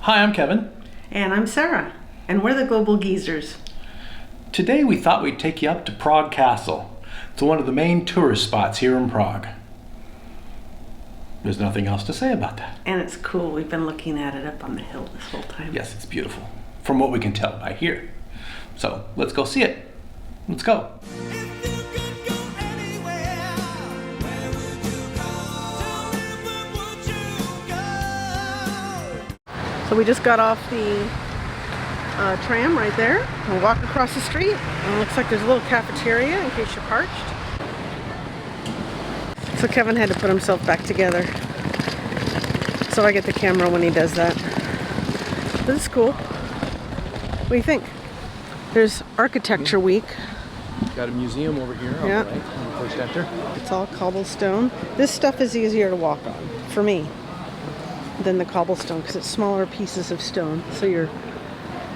Hi, I'm Kevin. And I'm Sarah, and we're the Global Geezers. Today we thought we'd take you up to Prague Castle. It's one of the main tourist spots here in Prague. There's nothing else to say about that. And it's cool. We've been looking at it up on the hill this whole time. Yes, it's beautiful, from what we can tell by here. So let's go see it. Let's go. So we just got off the tram right there and walked across the street. And it looks like there's a little cafeteria in case you're parched. So Kevin had to put himself back together. So I get the camera when he does that. But it's cool. What do you think? There's Architecture Week. Got a museum over here on the right, when we first enter. It's all cobblestone. This stuff is easier to walk on, for me, than the cobblestone, because it's smaller pieces of stone, so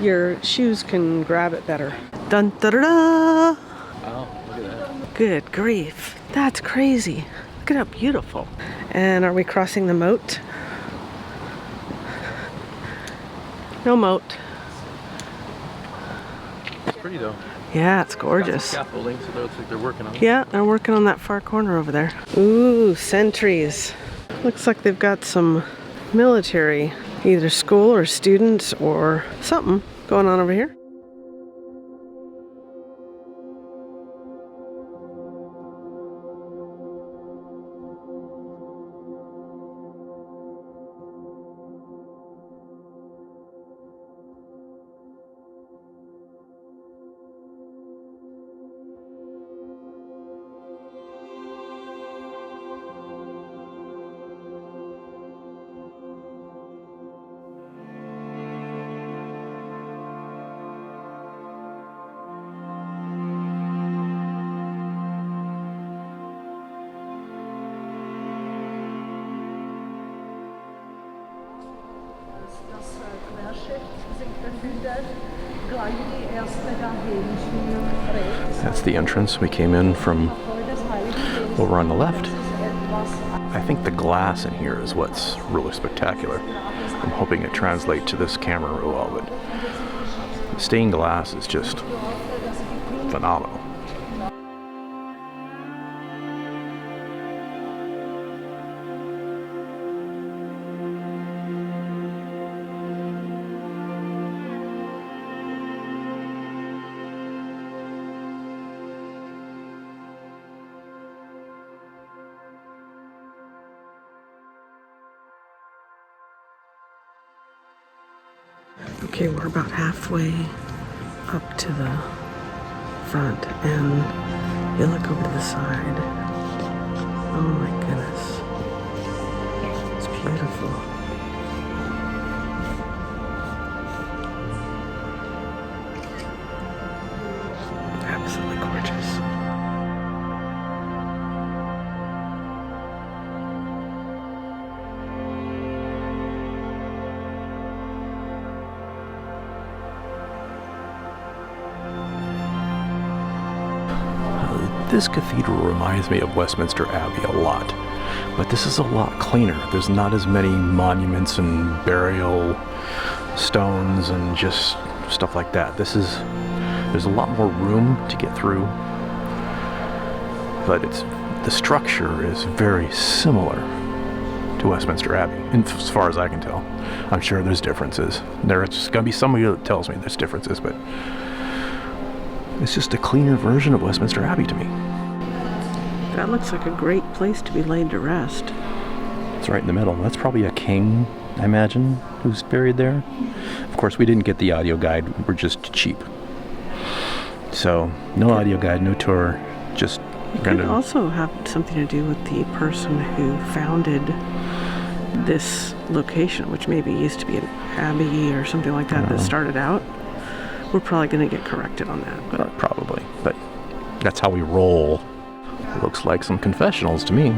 your shoes can grab it better. Dun da da da! Wow, look at that. Good grief. That's crazy. Look at how beautiful. And are we crossing the moat? No moat. It's pretty though. Yeah, it's gorgeous. Scaffolding, so it looks like they're working on it. Yeah, they're working on that far corner over there. Ooh, sentries. Looks like they've got some military, either school or students or something going on over here. That's the entrance. We came in from over on the left. I think the glass in here is what's really spectacular. I'm hoping it translates to this camera real well, but the stained glass is just phenomenal. Okay, we're about halfway up to the front, and you look over to the side. Oh my goodness. It's beautiful. Absolutely gorgeous. This cathedral reminds me of Westminster Abbey a lot, but this is a lot cleaner. There's not as many monuments and burial stones and just stuff like that. There's a lot more room to get through, but the structure is very similar to Westminster Abbey, as far as I can tell. I'm sure there's differences. There's going to be somebody that tells me there's differences, but it's just a cleaner version of Westminster Abbey to me. That looks like a great place to be laid to rest. It's right in the middle. That's probably a king, I imagine, who's buried there. Of course, we didn't get the audio guide. We're just cheap. So, no audio guide, no tour, just it could also have something to do with the person who founded this location, which maybe used to be an abbey or something like that that started out. We're probably going to get corrected on that. But probably, but that's how we roll. Looks like some confessionals to me.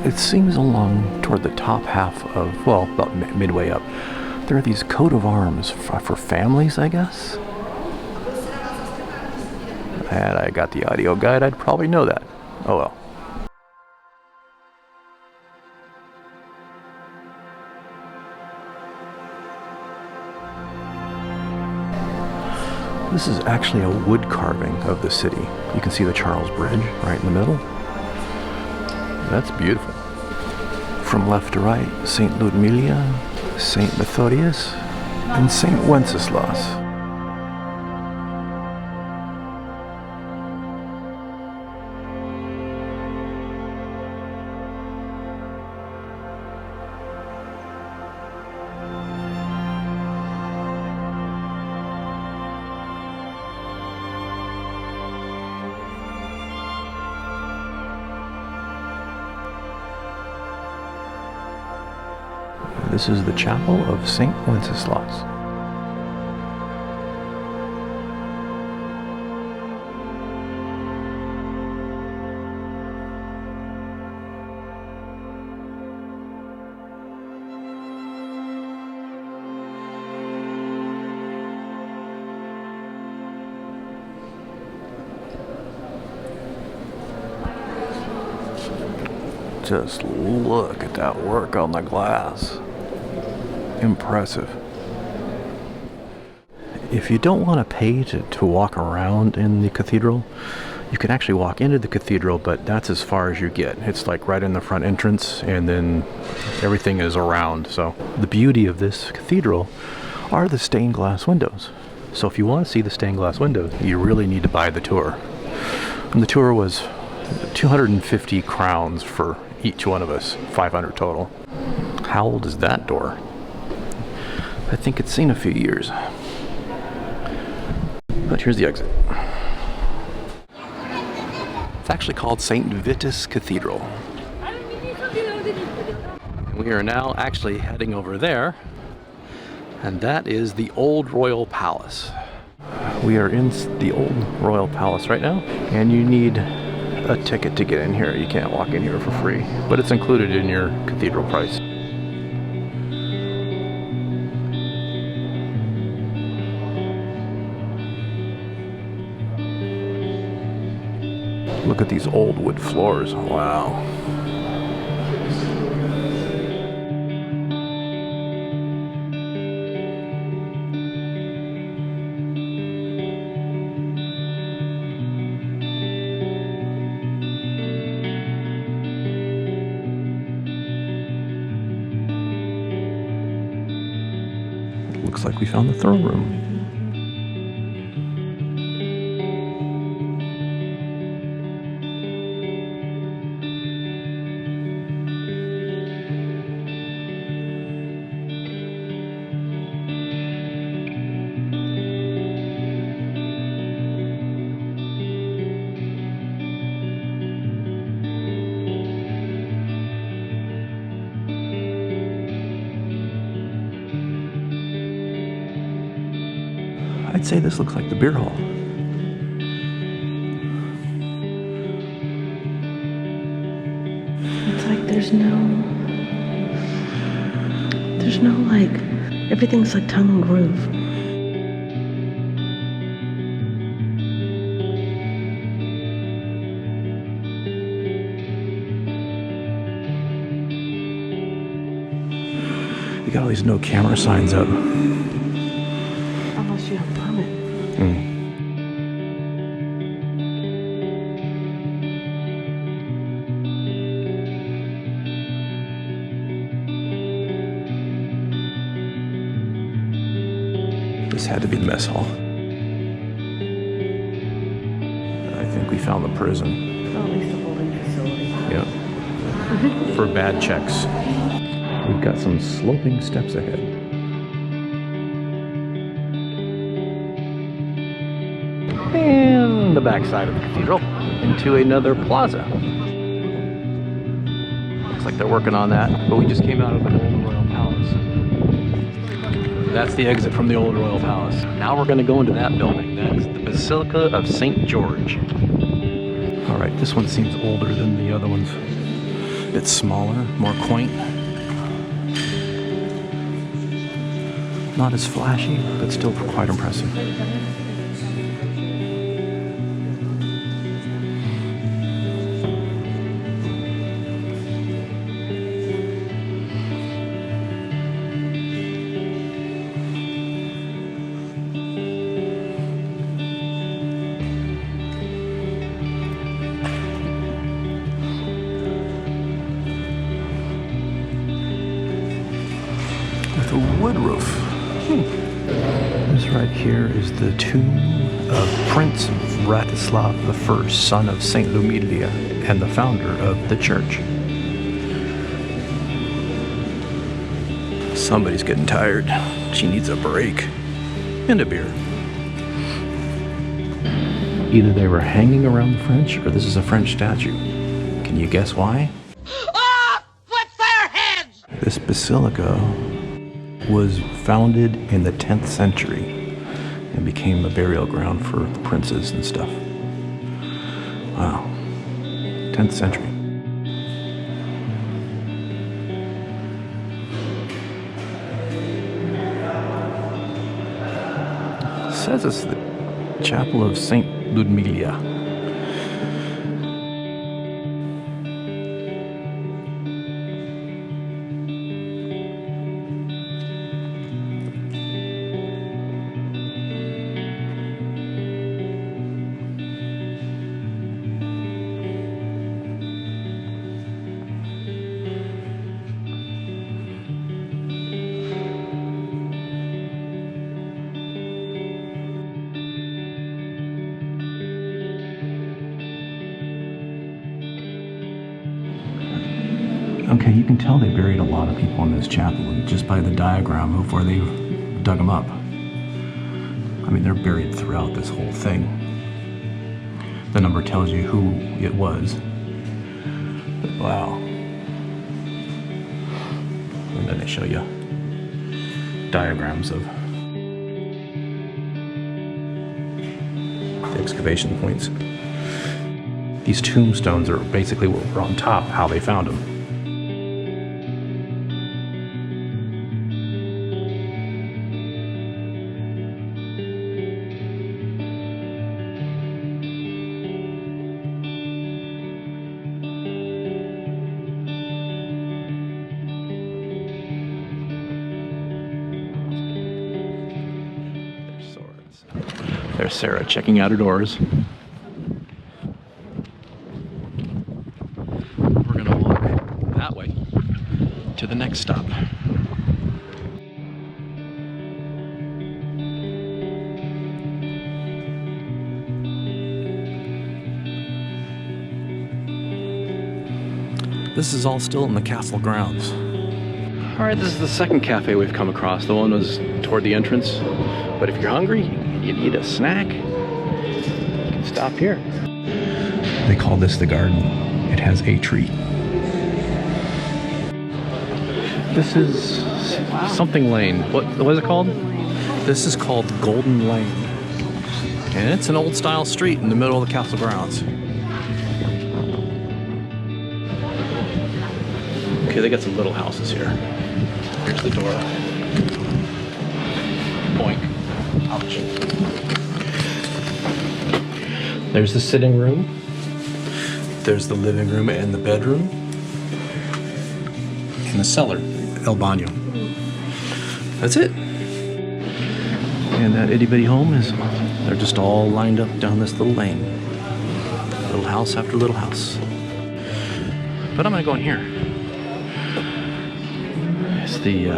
It seems along toward the top half of, well, about midway up, there are these coat of arms for families, I guess. Had I got the audio guide, I'd probably know that. Oh well. This is actually a wood carving of the city. You can see the Charles Bridge right in the middle. That's beautiful. From left to right, St. Ludmilla, St. Methodius, and St. Wenceslas. This is the chapel of St. Wenceslas. Just look at that work on the glass. Impressive. If you don't want to pay to walk around in the cathedral, you can actually walk into the cathedral, but that's as far as you get. It's like right in the front entrance, and then everything is around. So the beauty of this cathedral are the stained glass windows. So if you want to see the stained glass windows, you really need to buy the tour. And the tour was 250 crowns for each one of us, 500 total. How old is that door? I think it's seen a few years. But here's the exit. It's actually called St. Vitus Cathedral. We are now actually heading over there, and that is the Old Royal Palace. We are in the Old Royal Palace right now, and you need a ticket to get in here. You can't walk in here for free, but it's included in your cathedral price. Look at these old wood floors. Wow. Looks like we found the throne room. I'd say this looks like the beer hall. It's like there's no like, everything's like tongue and groove. You got all these no camera signs up. Unless you have a permit. This had to be the mess hall. I think we found the prison. Well, at least a holding facility. Yep. For bad checks. We've got some sloping steps ahead. And the backside of the cathedral into another plaza. Looks like they're working on that, but we just came out of the Old Royal Palace. That's the exit from the Old Royal Palace. Now we're going to go into that building. That is the Basilica of St. George. All right, this one seems older than the other ones. It's smaller, more quaint. Not as flashy, but still quite impressive. wood roof. This right here is the tomb of Prince Rataslav I, son of Saint Lumilia and the founder of the church. Somebody's getting tired. She needs a break. And a beer. Either they were hanging around the French, or this is a French statue. Can you guess why? Ah! With their heads! This basilica was founded in the 10th century and became a burial ground for the princes and stuff. Wow. 10th century. It says it's the Chapel of Saint Ludmilla. Okay, you can tell they buried a lot of people in this chapel just by the diagram of where they dug them up. I mean, they're buried throughout this whole thing. The number tells you who it was. But wow. And then they show you diagrams of the excavation points. These tombstones are basically what were on top, how they found them. There's Sarah checking out her doors. We're gonna walk that way to the next stop. This is all still in the castle grounds. Alright, this is the second cafe we've come across. The one was toward the entrance. But if you're hungry, you need a snack, you can stop here. They call this the garden. It has a tree. This is something lane. What is it called? This is called Golden Lane. And it's an old style street in the middle of the castle grounds. Okay, they got some little houses here. Here's the door. Boink. Ouch. There's the sitting room. There's the living room and the bedroom. And the cellar, El Baño. That's it. And that itty bitty home is, they're just all lined up down this little lane. Little house after little house. But I'm gonna go in here. It's the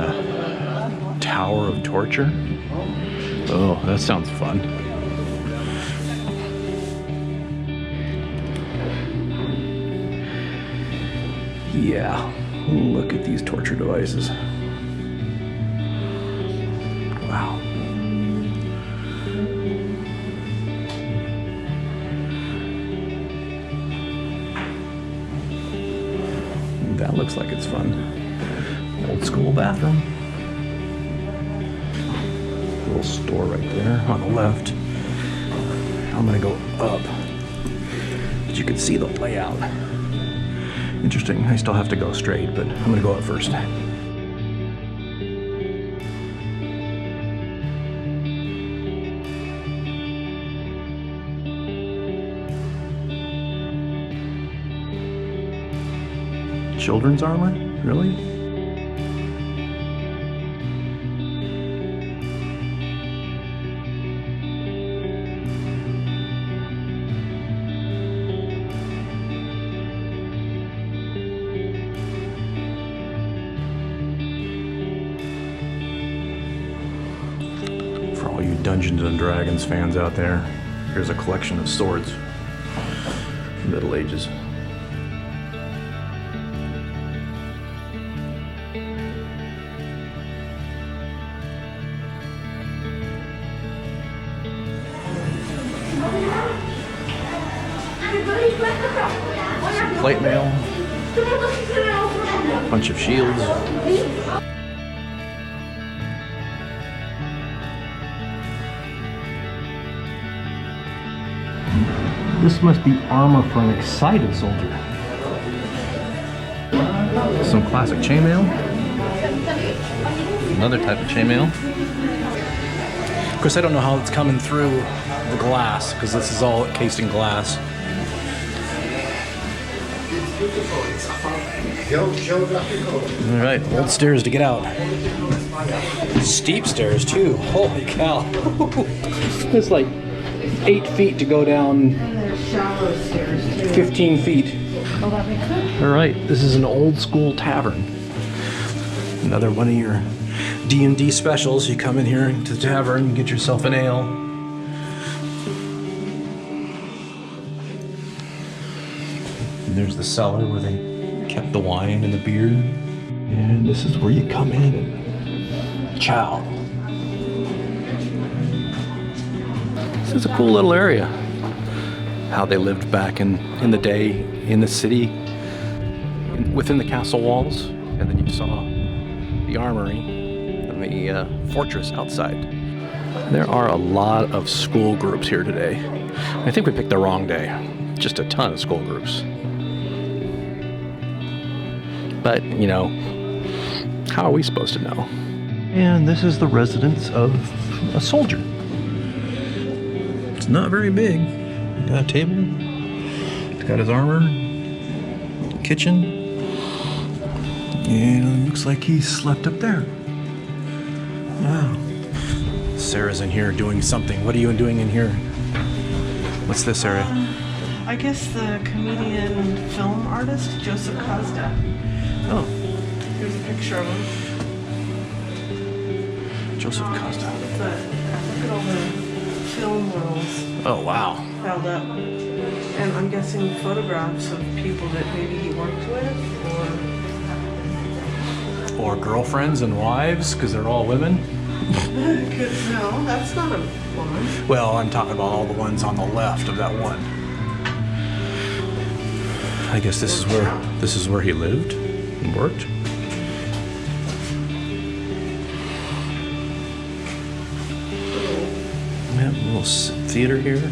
Tower of Torture. Oh, that sounds fun. Yeah, look at these torture devices. Wow. That looks like it's fun. Old school bathroom. Little store right there on the left. I'm gonna go up, but you can see the layout. Interesting. I still have to go straight, but I'm gonna go up first. Children's armor? Really? Dungeons and Dragons fans out there, here's a collection of swords. Middle Ages. Some plate mail. Bunch of shields. This must be armor for an excited soldier. Some classic chainmail. Another type of chainmail. Of course, I don't know how it's coming through the glass, because this is all encased in glass. All right, old stairs to get out. Steep stairs too. Holy cow! It's like 8 feet to go down 15 feet. All right, this is an old school tavern. Another one of your D&D specials. You come in here to the tavern and get yourself an ale. And there's the cellar where they kept the wine and the beer. And this is where you come in and chow. This is a cool little area. How they lived back in the day in the city, within the castle walls. And then you saw the armory and the fortress outside. There are a lot of school groups here today. I think we picked the wrong day. Just a ton of school groups. But, you know, how are we supposed to know? And this is the residence of a soldier. It's not very big. Got a table. It's got his armor. Kitchen. And it looks like he slept up there. Wow. Sarah's in here doing something. What are you doing in here? What's this, Sarah? I guess the comedian film artist, Joseph Costa. Oh. Here's a picture of him. Joseph Costa. Look at all the film rolls Oh, wow. held up. And I'm guessing photographs of people that maybe he worked with, Or girlfriends and wives, because they're all women. No, that's not a woman. Well, I'm talking about all the ones on the left of that one. I guess this is where he lived and worked. Yeah, a little theater here.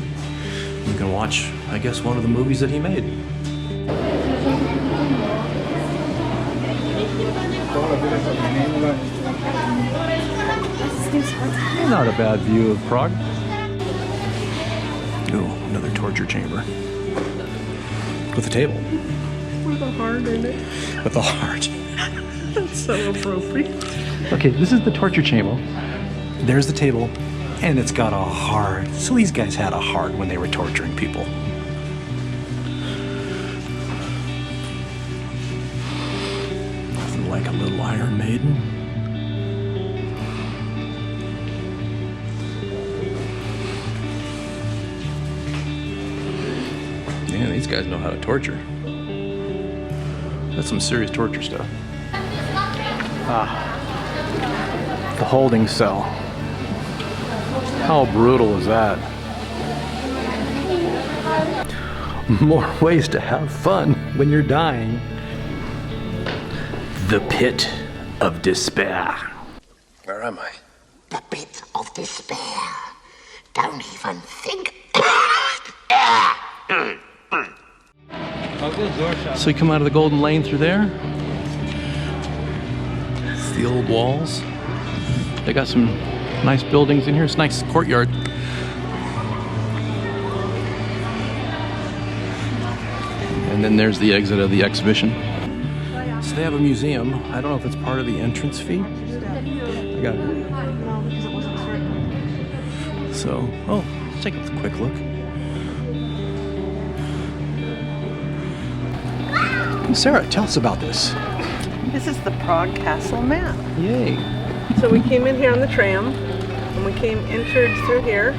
You can watch, I guess, one of the movies that he made. Not a bad view of Prague. Ooh, another torture chamber. With a table. With a heart in it. With a heart. That's so appropriate. Okay, this is the torture chamber. There's the table, and it's got a heart. So these guys had a heart when they were torturing people. Nothing like a little Iron Maiden. Yeah, these guys know how to torture. That's some serious torture stuff. The holding cell. How brutal is that? More ways to have fun when you're dying. The pit of despair. Where am I? The pit of despair. Don't even think. So you come out of the Golden Lane through there. It's the old walls. They got some nice buildings in here. It's a nice courtyard. And then there's the exit of the exhibition. So they have a museum. I don't know if it's part of the entrance fee. I got it. So, let's take a quick look. Sarah, tell us about this. This is the Prague Castle Map. Yay. So we came in here on the tram, And we entered through here,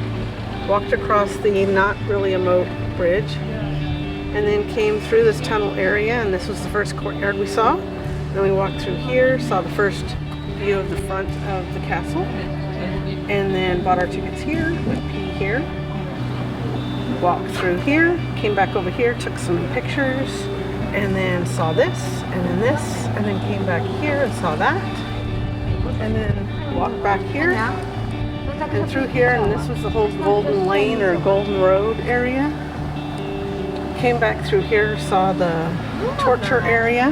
walked across the not really a moat bridge, and then came through this tunnel area, and this was the first courtyard we saw. Then we walked through here, saw the first view of the front of the castle, and then bought our tickets here, went pee here, walked through here, came back over here, took some pictures, and then saw this, and then this, and then came back here and saw that, and then walked back here, and through here, and this was the whole Golden Lane or Golden Road area. Came back through here, saw the torture area,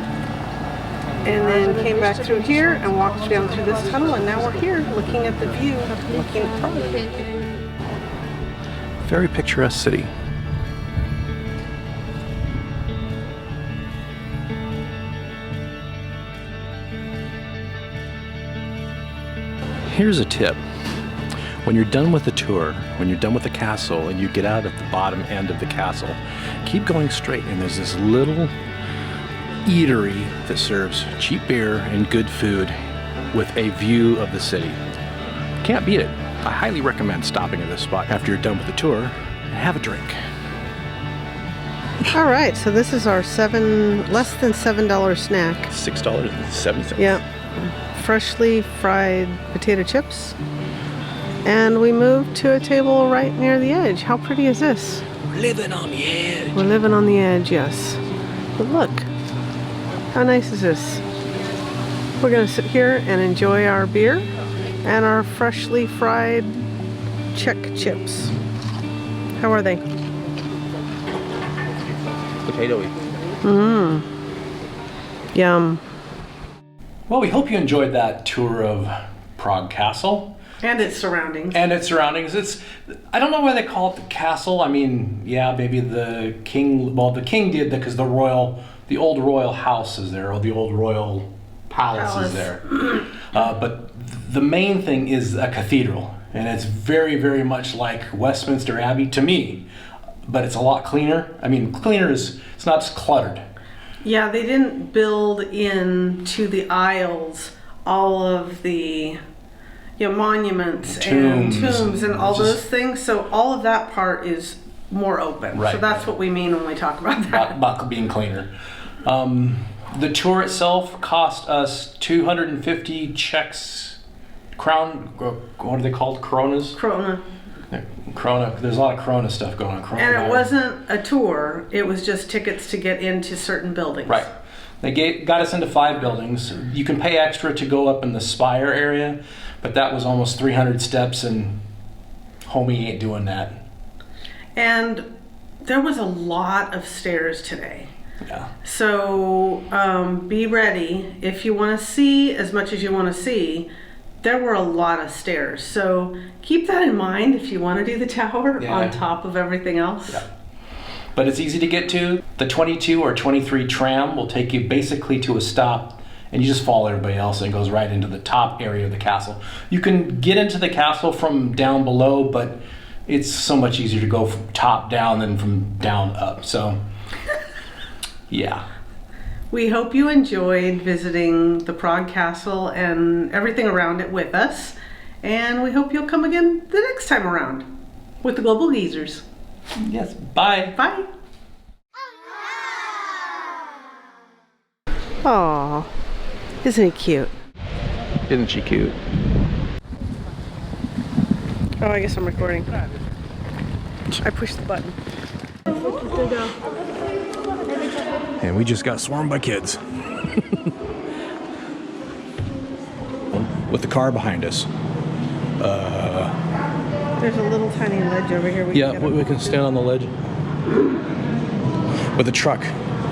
and then came back through here and walked down through this tunnel, and now we're here looking at the view, looking at Prague. Very picturesque city. Here's a tip. When you're done with the tour, when you're done with the castle and you get out at the bottom end of the castle, keep going straight, and there's this little eatery that serves cheap beer and good food with a view of the city. Can't beat it. I highly recommend stopping at this spot after you're done with the tour and have a drink. All right, so this is our less than $7 snack. $6.70. Yep. Freshly fried potato chips. And we moved to a table right near the edge. How pretty is this? Living on the edge. We're living on the edge, yes. But look, how nice is this? We're gonna sit here and enjoy our beer and our freshly fried Czech chips. How are they? Potatoey. Mmm. Yum. Well, we hope you enjoyed that tour of Prague Castle. And its surroundings. And its surroundings. I don't know why they call it the castle. I mean, yeah, maybe the king did that because the old royal house is there, or the old royal palace. Is there. But the main thing is a cathedral, and it's very, very much like Westminster Abbey to me, but it's a lot cleaner. I mean, it's not as cluttered. Yeah, they didn't build into the aisles all of the monuments and tombs and all those things. So all of that part is more open. Right. So that's what we mean when we talk about that. About being cleaner. The tour itself cost us 250 crown. What are they called? Coronas? Corona. Corona. There's a lot of Corona stuff going on. And it wasn't a tour. It was just tickets to get into certain buildings. Right. They got us into 5 buildings. You can pay extra to go up in the spire area, but that was almost 300 steps, and homie ain't doing that. And there was a lot of stairs today. Yeah. So be ready. If you want to see as much as you want to see, there were a lot of stairs. So keep that in mind if you want to do the tower on top of everything else. Yeah. But it's easy to get to. The 22 or 23 tram will take you basically to a stop, and you just follow everybody else, and it goes right into the top area of the castle. You can get into the castle from down below, but it's so much easier to go from top down than from down up. So, yeah. We hope you enjoyed visiting the Prague Castle and everything around it with us, and we hope you'll come again the next time around with the Global Geezers. Yes, bye. Bye. Aw, isn't he cute? Isn't she cute? Oh, I guess I'm recording. I pushed the button. And we just got swarmed by kids. With the car behind us. There's a little tiny ledge over here. We can stand on the ledge. With a truck.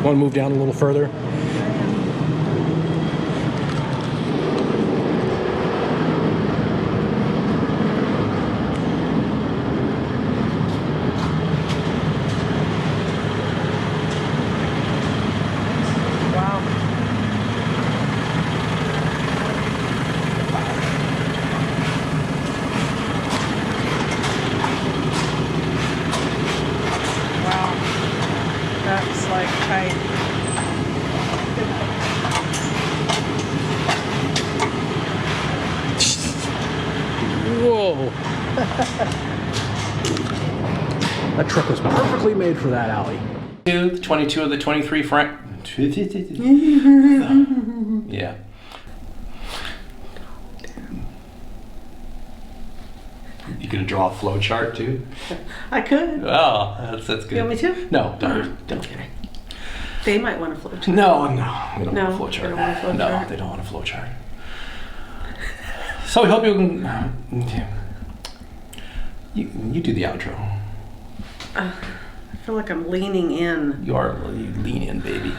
Want to move down a little further? That's like tight. That truck was perfectly made for that alley. 22 of the 23 franc. Yeah. You gonna draw a flow chart too? I could. Oh, that's good. You want me to? No, don't kidding. They might want a flow chart. No, we don't No, want a flow chart. they don't want a flow No, chart. they don't want a flow chart. So we hope you can. You do the outro. I feel like I'm leaning in. You lean in, baby.